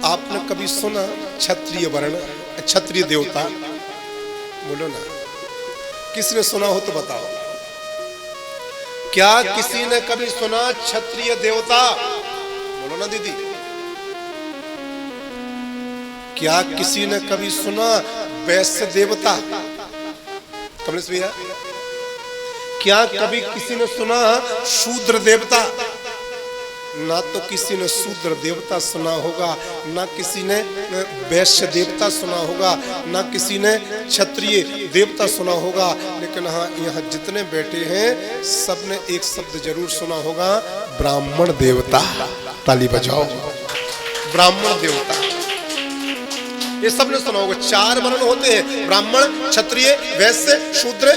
आपने कभी सुना क्षत्रिय वर्ण, क्षत्रिय देवता? बोलो ना, किसने सुना हो तो बताओ। क्या किसी ने कभी सुना क्षत्रिय देवता? बोलो ना दीदी। क्या किसी ने कभी सुना वैश्य देवता? कमलेश भैया, क्या कभी किसी ने सुना शूद्र देवता? ना तो किसी ने शूद्र देवता सुना होगा, ना किसी ने वैश्य देवता सुना होगा, ना किसी ने क्षत्रिय देवता सुना होगा। लेकिन हाँ, यहाँ जितने बैठे हैं सबने एक शब्द जरूर सुना होगा, ब्राह्मण देवता। ताली बजाओ। ब्राह्मण देवता ये सबने सुना होगा। 4 वर्ण होते हैं, ब्राह्मण, क्षत्रिय, वैश्य, शूद्र।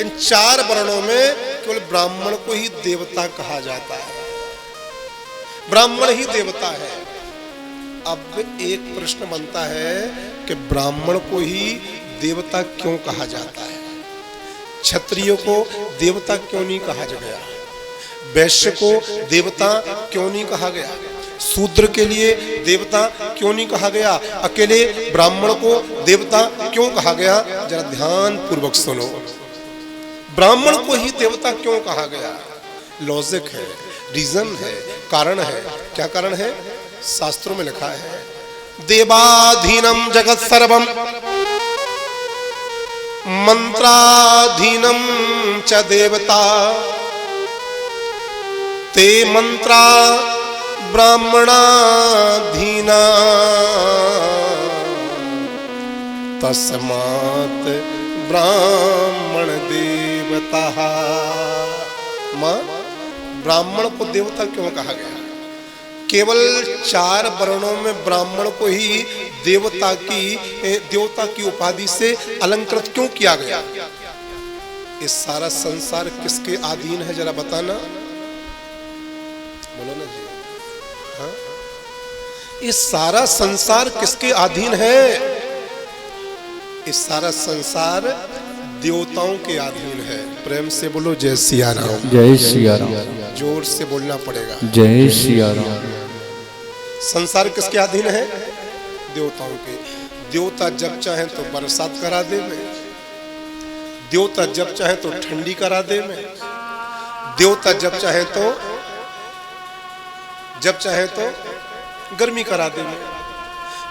इन 4 वर्णों में केवल ब्राह्मण को ही देवता कहा जाता है, ब्राह्मण ही देवता है। अब एक प्रश्न बनता है कि ब्राह्मण को ही देवता क्यों कहा जाता है? क्षत्रिय को देवता क्यों नहीं कहा गया? वैश्य को देवता क्यों नहीं कहा गया? शूद्र के लिए देवता क्यों नहीं कहा गया? अकेले ब्राह्मण को देवता क्यों कहा गया? जरा ध्यान पूर्वक सुनो। ब्राह्मण को ही देवता क्यों कहा गया? लॉजिक है, रीजन है, कारण है। क्या कारण है? शास्त्रों में लिखा है, देवाधीनम जगत सर्वम मंत्राधीनम च देवता ते मंत्रा ब्राह्मणाधीना तस्मात् ब्राह्मण देवता। मां, ब्राह्मण को देवता क्यों कहा गया? केवल 4 वर्णों में ब्राह्मण को ही देवता की उपाधि से अलंकृत क्यों किया गया? ये सारा संसार किसके अधीन है, जरा बताना। बोलो ना जी। हाँ? ये सारा संसार किसके अधीन है? ये सारा संसार देवताओं के अधीन है। प्रेम से बोलो जय सिया राम। जय सिया राम। जोर से बोलना पड़ेगा, जय सिया राम। संसार किसके अधीन है? देवताओं के। देवता जब चाहे तो बरसात करा दे में, देवता जब चाहे तो ठंडी करा दे में, देवता जब चाहे तो गर्मी करा दे में।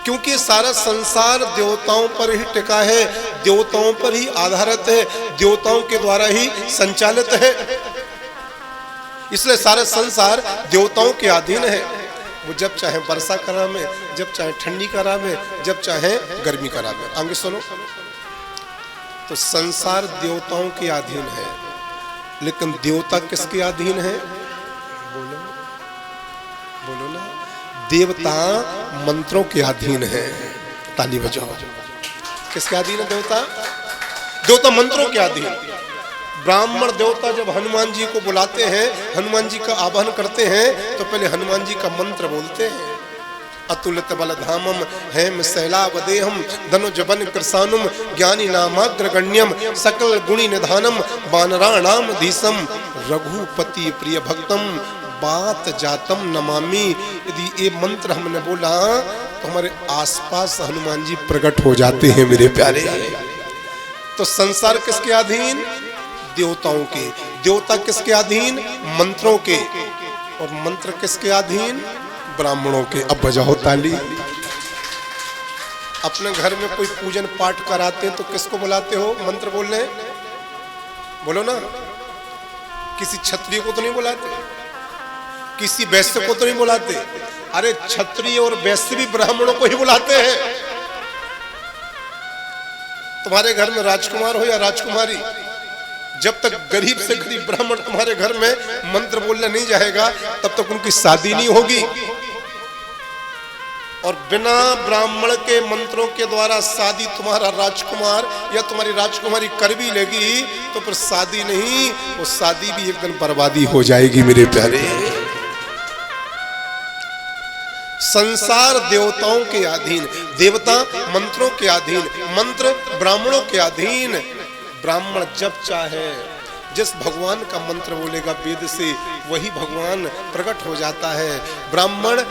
क्योंकि सारा संसार देवताओं पर ही टिका है, देवताओं पर ही आधारित है, देवताओं के द्वारा ही संचालित है। इसलिए सारा संसार देवताओं के अधीन है। वो जब चाहे वर्षा करा में, जब चाहे ठंडी करा में, जब चाहे गर्मी करा में। आगे सुनो, तो संसार देवताओं के अधीन है, लेकिन देवता किसके अधीन है? बोलो बोलो ना। देवता मंत्रों के अधीन है। ताली बजाओ। किसके अधीन है देवता? देवता मंत्रों के अधीन। ब्राह्मण देवता जब हनुमान जी को बुलाते हैं, हनुमान जी का आवाहन करते हैं, तो पहले हनुमान जी का मंत्र बोलते हैं। अतुलित बलधामम हेम शैलावदेहम धनुजबन कृसानुम ज्ञानी नामाग्रगण्यम सकल गुणी निधानम वानराणाम धीसम रघुपति प्रिय भक्तम बात जातम नमामि। यदि ये मंत्र हमने बोला तो हमारे आसपास हनुमान जी प्रकट हो जाते हैं मेरे प्यारे। तो संसार किसके अधीन? देवताओं के। देवता किसके अधीन? मंत्रों के। और मंत्र किसके अधीन? ब्राह्मणों के। अब बजाओ ताली। अपने घर में कोई पूजन पाठ कराते तो किसको बुलाते हो मंत्र बोलने? बोलो ना। किसी क्षत्रिय को तो नहीं बुलाते, किसी वैश्य को तो नहीं बुलाते। अरे क्षत्रिय और वैश्य भी ब्राह्मणों को ही बुलाते हैं। तुम्हारे घर में राजकुमार हो या राजकुमारी, जब तक गरीब से गरीब ब्राह्मण तुम्हारे घर में मंत्र बोलने नहीं जाएगा, तब तक उनकी शादी नहीं होगी। और बिना ब्राह्मण के मंत्रों के द्वारा शादी तुम्हारा राजकुमार या तुम्हारी राजकुमारी कर भी लेगी तो फिर शादी नहीं, वो शादी भी एक दिन बर्बादी हो जाएगी मेरे प्यारे। संसार देवताओं के अधीन, देवता मंत्रों के अधीन, मंत्र ब्राह्मणों के अधीन। ब्राह्मण जब चाहे जिस भगवान का मंत्र बोलेगा वेद से वही भगवान प्रकट हो जाता है। ब्राह्मण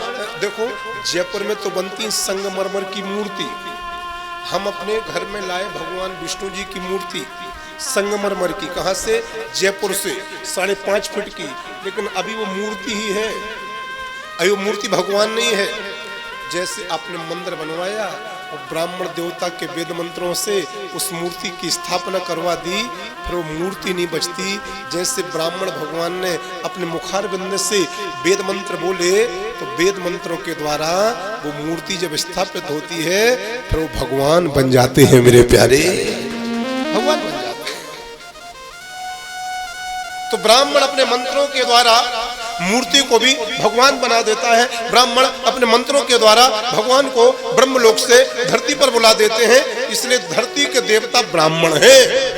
देखो जयपुर में तो बनती संगमरमर की मूर्ति, हम अपने घर में लाए भगवान विष्णु जी की मूर्ति संगमरमर की। कहाँ से? जयपुर से, 5.5 फीट की। लेकिन अभी वो मूर्ति ही है, अभी वो मूर्ति भगवान नहीं है। जैसे आपने मंदिर बनवाया और ब्राह्मण देवता के वेद मंत्रों से उस मूर्ति की स्थापना करवा दी, फिर वो मूर्ति नहीं बचती। जैसे ब्राह्मण भगवान ने अपने मुखार बिंद से वेद मंत्र बोले तो वेद मंत्रों के द्वारा वो मूर्ति जब स्थापित होती है फिर वो भगवान बन जाते हैं। मेरे प्यारे भगवान बन जाते हैं। तो ब्राह्मण अपने मंत्रों के द्वारा मूर्ति को भी भगवान बना देता है। ब्राह्मण अपने मंत्रों के द्वारा भगवान को ब्रह्मलोक से धरती पर बुला देते हैं, इसलिए धरती के देवता ब्राह्मण हैं।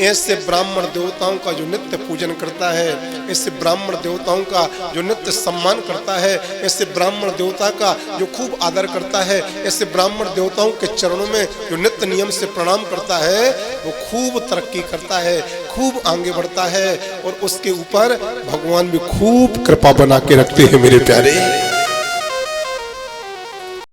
ऐसे ब्राह्मण देवताओं का जो नित्य पूजन करता है, ऐसे ब्राह्मण देवताओं का जो नित्य सम्मान करता है, ऐसे ब्राह्मण देवता का जो खूब आदर करता है, ऐसे ब्राह्मण देवताओं के चरणों में जो नित्य नियम से प्रणाम करता है, वो खूब तरक्की करता है, खूब आगे बढ़ता है और उसके ऊपर भगवान भी खूब कृपा बना के रखते हैं। मेरे प्यारे